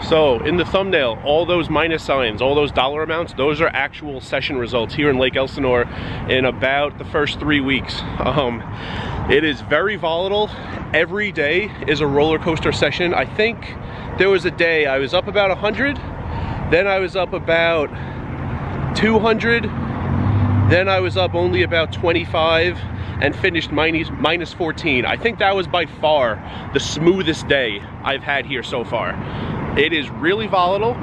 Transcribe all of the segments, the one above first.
So in the thumbnail, all those minus signs, all those dollar amounts, those are actual session results here in Lake Elsinore in about the first 3 weeks. It is very volatile. Every day is a roller coaster session. I think there was a day I was up about 100, then I was up about 200, then I was up only about 25, and finished minus 14. I think that was by far the smoothest day I've had here so far. It is really volatile.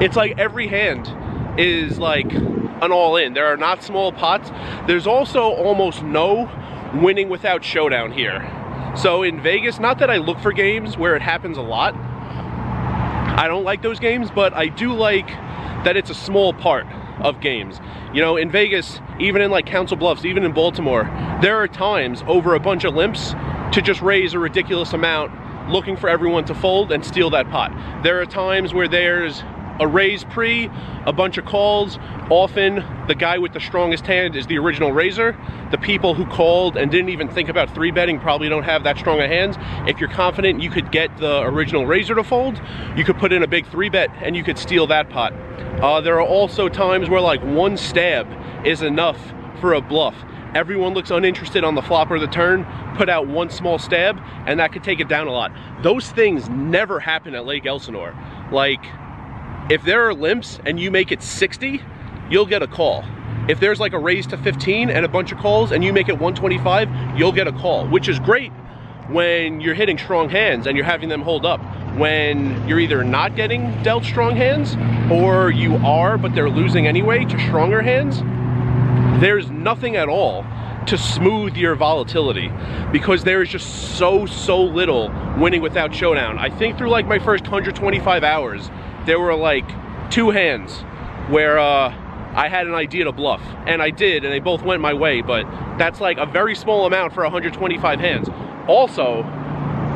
It's like every hand is like an all-in. There are not small pots. There's also almost no winning without showdown here. So in Vegas, not that I look for games where it happens a lot. I don't like those games, but I do like that it's a small part of games. You know, in Vegas, even in like Council Bluffs, even in Baltimore, there are times over a bunch of limps to just raise a ridiculous amount, looking for everyone to fold and steal that pot. There are times where there's a raise pre, a bunch of calls. Often the guy with the strongest hand is the original raiser. The people who called and didn't even think about 3-betting probably don't have that strong of hands. If you're confident you could get the original raiser to fold, you could put in a big 3-bet and you could steal that pot. There are also times where like one stab is enough for a bluff. Everyone looks uninterested on the flop or the turn, put out one small stab, and that could take it down a lot. Those things never happen at Lake Elsinore. Like, if there are limps and you make it 60, you'll get a call. If there's like a raise to 15 and a bunch of calls and you make it 125, you'll get a call, which is great when you're hitting strong hands and you're having them hold up. When you're either not getting dealt strong hands, or you are, but they're losing anyway to stronger hands, there's nothing at all to smooth your volatility, because there is just so little winning without showdown. I think through like my first 125 hours, there were like 2 hands where I had an idea to bluff, and I did, and they both went my way, but that's like a very small amount for 125 hands. Also,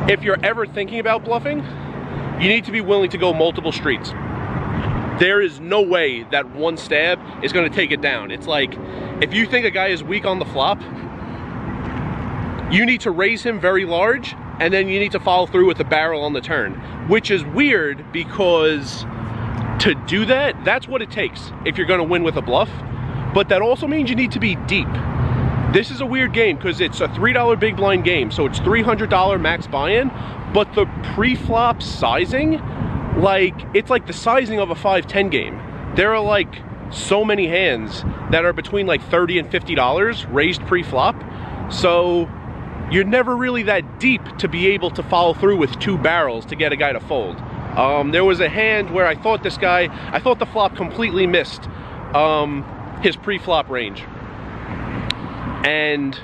if you're ever thinking about bluffing, you need to be willing to go multiple streets. There is no way that one stab is going to take it down. It's like, if you think a guy is weak on the flop, you need to raise him very large, and then you need to follow through with the barrel on the turn, which is weird because to do that, that's what it takes if you're going to win with a bluff. But that also means you need to be deep. This is a weird game because it's a $3 big blind game, so it's $300 max buy-in, but the pre-flop sizing, like, it's like the sizing of a 5-10 game. There are like so many hands that are between like $30 and $50 raised pre-flop, so you're never really that deep to be able to follow through with 2 barrels to get a guy to fold. There was a hand where I thought the flop completely missed his pre-flop range. And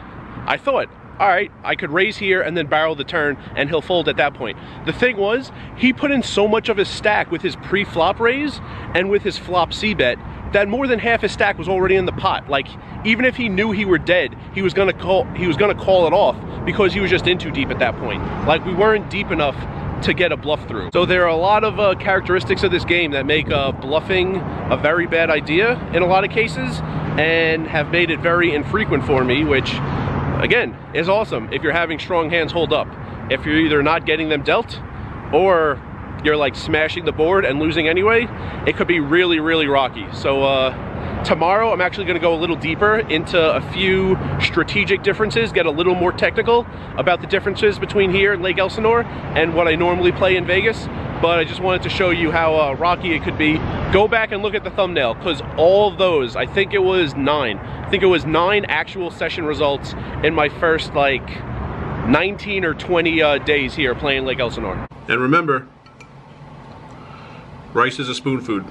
I thought, all right, I could raise here and then barrel the turn and he'll fold at that point. The thing was, he put in so much of his stack with his pre-flop raise and with his flop c-bet that more than half his stack was already in the pot. Like, even if he knew he were dead, he was gonna call it off because he was just in too deep at that point. Like, we weren't deep enough to get a bluff through. So there are a lot of characteristics of this game that make bluffing a very bad idea in a lot of cases, and have made it very infrequent for me, which again is awesome if you're having strong hands hold up. If you're either not getting them dealt or you're like smashing the board and losing anyway, it could be really rocky. So tomorrow I'm actually going to go a little deeper into a few strategic differences, get a little more technical about the differences between here and Lake Elsinore and what I normally play in Vegas. But I just wanted to show you how rocky it could be. Go back and look at the thumbnail, because all of those, I think it was 9. I think it was 9 actual session results in my first like 19 or 20 days here playing Lake Elsinore. And remember, rice is a spoon food.